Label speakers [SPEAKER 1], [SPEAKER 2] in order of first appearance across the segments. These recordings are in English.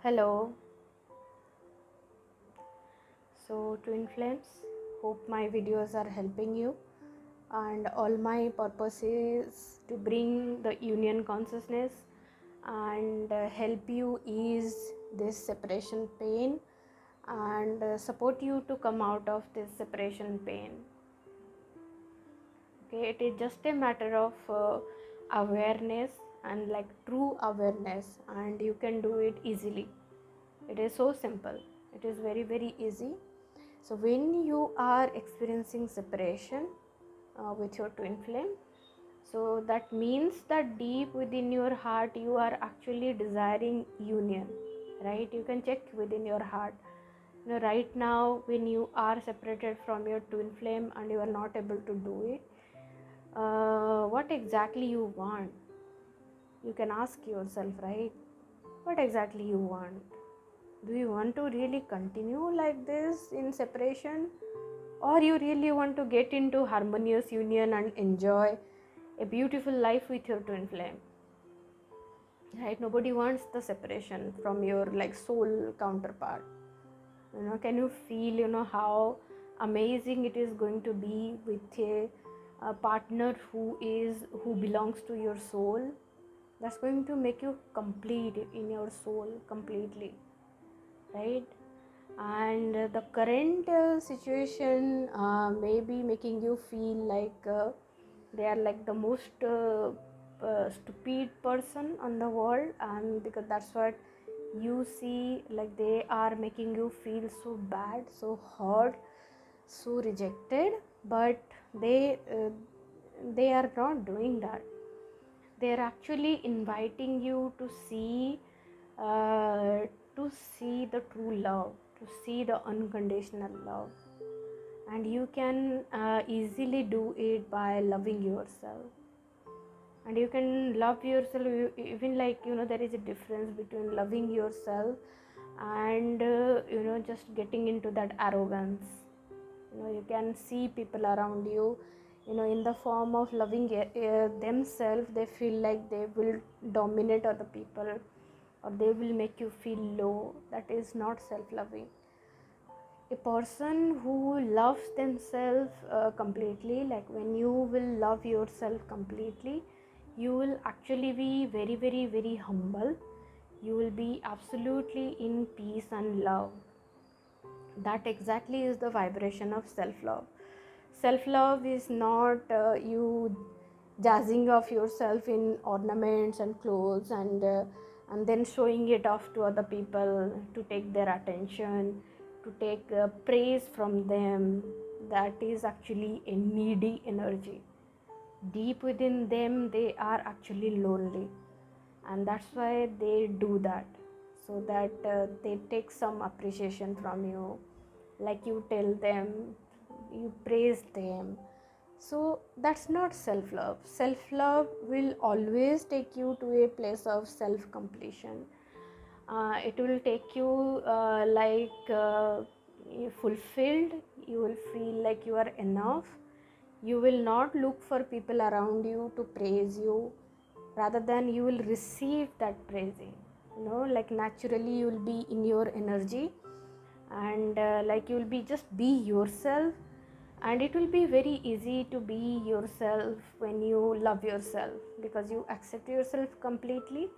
[SPEAKER 1] Hello. So, twin flames, hope my videos are helping you, and all my purpose is to bring the union consciousness and help you ease this separation pain and support you to come out of this separation pain. Okay, it is just a matter of awareness and like true awareness, and you can do it easily. It is so simple. It is very, very easy. So when you are experiencing separation with your twin flame, so that means that deep within your heart you are actually desiring union, right? You can check within your heart. Right now when you are separated from your twin flame and you are not able to do it, what exactly you want? You can ask yourself, right? What exactly you want? Do you want to really continue like this in separation, or you really want to get into harmonious union and enjoy a beautiful life with your twin flame? Right? Nobody wants the separation from your like soul counterpart. Can you feel how amazing it is going to be with a partner who belongs to your soul? That's going to make you complete in your soul completely, right? And the current situation may be making you feel like they are like the most stupid person on the world, and because that's what you see, like they are making you feel so bad, so hurt, so rejected. But they are not doing that. They are actually inviting you to see uh, the true love, to see the unconditional love. And you can easily do it by loving yourself. And you can love yourself even like there is a difference between loving yourself and just getting into that arrogance. You can see people around you, in the form of loving themselves, they feel like they will dominate other people, or they will make you feel low. That is not self-loving. A person who loves themselves completely, like when you will love yourself completely, you will actually be very, very, very humble. You will be absolutely in peace and love. That exactly is the vibration of self-love. Self-love is not you jazzing off yourself in ornaments and clothes and then showing it off to other people to take their attention, to take praise from them. That is actually a needy energy. Deep within them they are actually lonely, and that's why they do that, so that they take some appreciation from you, like you tell them, you praise them. So that's not self-love. Self-love will always take you to a place of self-completion. It will take you fulfilled. You will feel like you are enough. You will not look for people around you to praise you, rather than you will receive that praising. Like naturally you will be in your energy, and like you will be just be yourself. And it will be very easy to be yourself when you love yourself, because you accept yourself completely.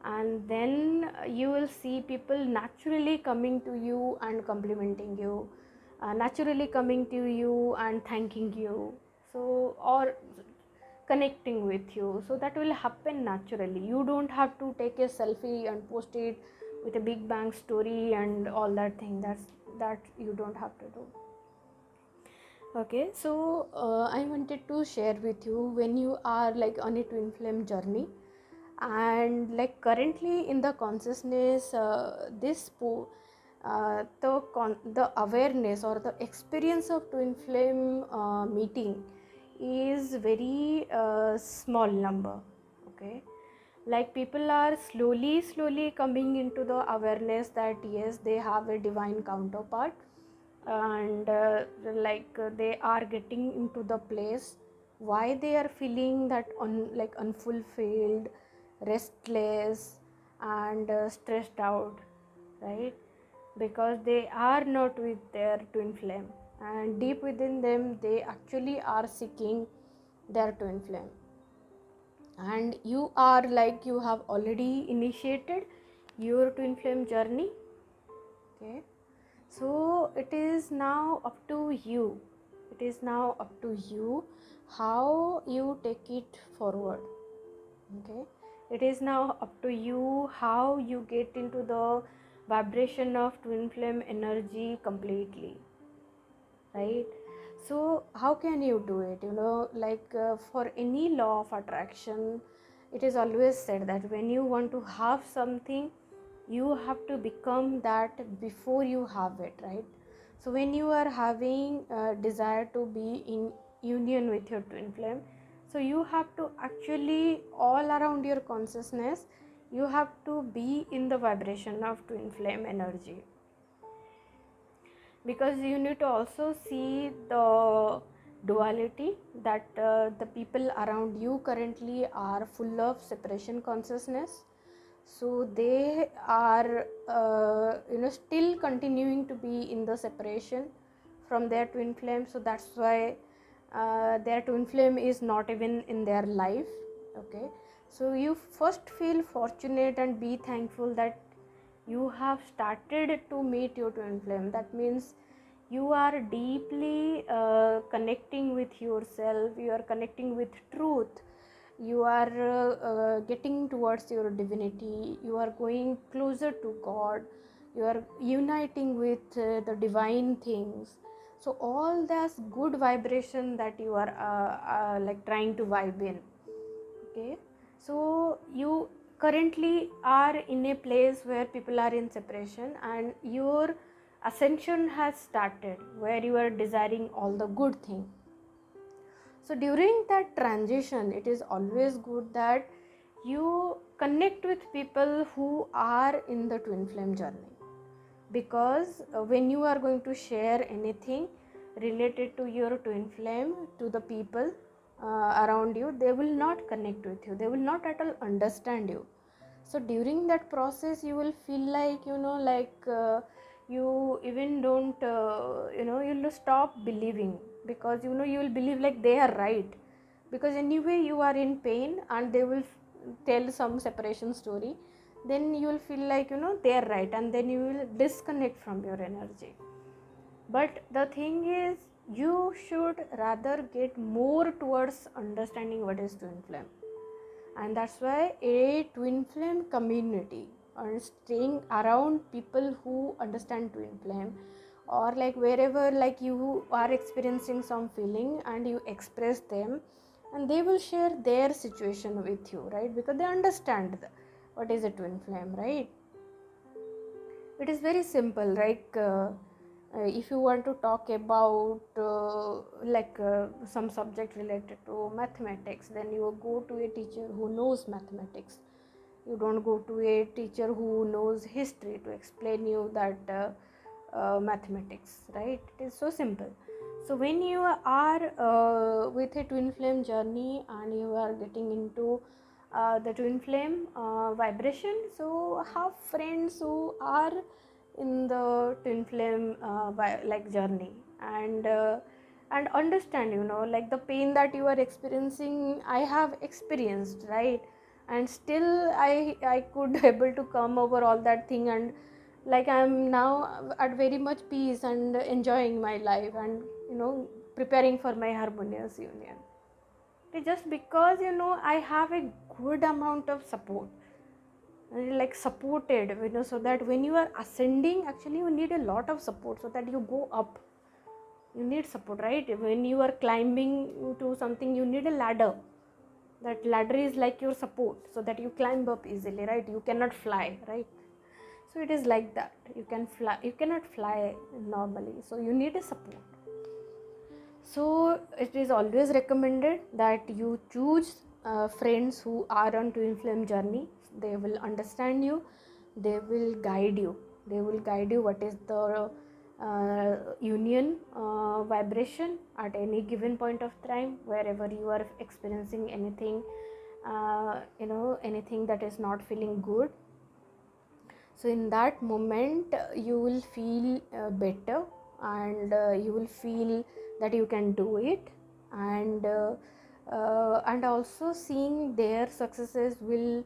[SPEAKER 1] And then you will see people naturally coming to you and complimenting you, naturally coming to you and thanking you, so, or connecting with you. So that will happen naturally. You don't have to take a selfie and post it with a big bang story and all that thing. That you don't have to do. Okay, so I wanted to share with you, when you are like on a twin flame journey, and like currently in the consciousness, the awareness or the experience of twin flame meeting is very small number. Okay, like people are slowly coming into the awareness that yes, they have a divine counterpart, and they are getting into the place why they are feeling that unfulfilled, restless, and stressed out. right? Because they are not with their twin flame, and deep within them they actually are seeking their twin flame. And you are like, you have already initiated your twin flame journey. Okay, so it is now up to you, it is now up to you how you take it forward. Okay, it is now up to you how you get into the vibration of twin flame energy completely, right? So how can you do it? Like for any law of attraction, it is always said that when you want to have something, you have to become that before you have it, right? So when you are having a desire to be in union with your twin flame, so you have to actually, all around your consciousness, you have to be in the vibration of twin flame energy. Because you need to also see the duality that the people around you currently are full of separation consciousness, so they are still continuing to be in the separation from their twin flame. So that's why their twin flame is not even in their life. Okay, so you first feel fortunate and be thankful that you have started to meet your twin flame. That means you are deeply connecting with yourself, you are connecting with truth, you are getting towards your divinity, you are going closer to God, you are uniting with the divine things. So all this good vibration that you are like trying to vibe in. Okay, so you currently are in a place where people are in separation, and your ascension has started where you are desiring all the good thing. So during that transition, it is always good that you connect with people who are in the twin flame journey, because when you are going to share anything related to your twin flame to the people around you, they will not connect with you, they will not at all understand you. So during that process you will feel like you even don't you'll stop believing, because you will believe like they are right, because anyway you are in pain and they will tell some separation story, then you will feel like they are right, and then you will disconnect from your energy. But the thing is, you should rather get more towards understanding what is twin flame. And that's why a twin flame community, or staying around people who understand twin flame, or like wherever like you are experiencing some feeling and you express them, and they will share their situation with you, right? Because they understand what is a twin flame, right? It is very simple, if you want to talk about some subject related to mathematics, then you go to a teacher who knows mathematics. You don't go to a teacher who knows history to explain you that mathematics, right? It is so simple. So when you are with a twin flame journey and you are getting into the twin flame vibration, so have friends who are in the twin flame journey, and understand, like the pain that you are experiencing, I have experienced, right? And still I could able to come over all that thing, and like I'm now at very much peace and enjoying my life, and preparing for my harmonious union. It's just because I have a good amount of support, like supported, so that when you are ascending, actually you need a lot of support so that you go up. You need support, right? When you are climbing to something, you need a ladder. That ladder is like your support, so that you climb up easily, right? You cannot fly, right? So it is like that. You cannot fly normally, so you need a support. So it is always recommended that you choose friends who are on twin flame journey. They will understand you, they will guide you, what is the union vibration at any given point of time, wherever you are experiencing anything anything that is not feeling good. So in that moment you will feel better, and you will feel that you can do it, and also seeing their successes will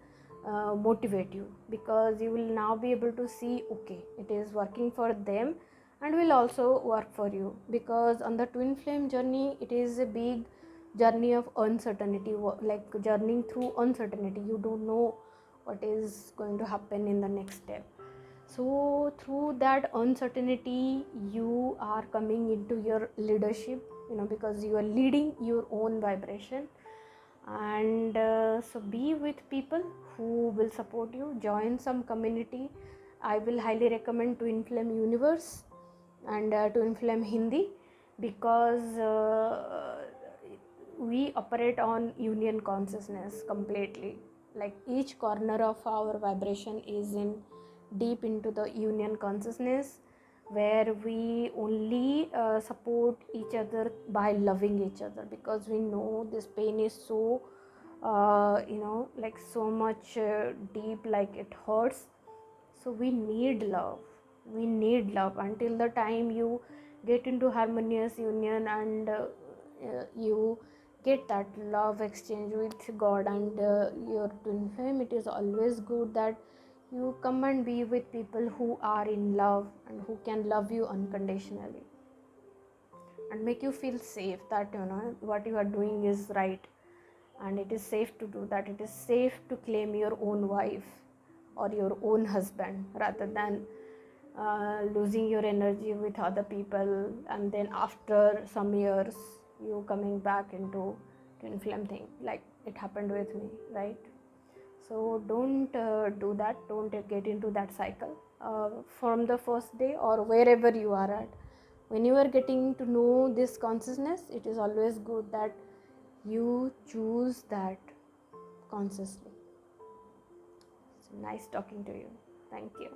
[SPEAKER 1] motivate you, because you will now be able to see, okay, it is working for them and will also work for you. Because on the twin flame journey, it is a big journey of uncertainty, like journeying through uncertainty. You don't know what is going to happen in the next step. So through that uncertainty, you are coming into your leadership, because you are leading your own vibration. And so be with people who will support you. Join some community. I will highly recommend Twin Flame Universe and Twin Flame Hindi, because we operate on union consciousness completely. Like each corner of our vibration is in deep into the union consciousness, where we only support each other by loving each other, because we know this pain is so like so much deep, like it hurts. So we need love. Until the time you get into harmonious union, and you get that love exchange with God and your twin flame. It is always good that you come and be with people who are in love and who can love you unconditionally and make you feel safe, that what you are doing is right, and it is safe to do that. It is safe to claim your own wife or your own husband, rather than losing your energy with other people, and then after some years you coming back into twin flame thing, like it happened with me, right? So don't do that. Don't get into that cycle from the first day, or wherever you are at. When you are getting to know this consciousness, it is always good that you choose that consciously. It's nice talking to you. Thank you.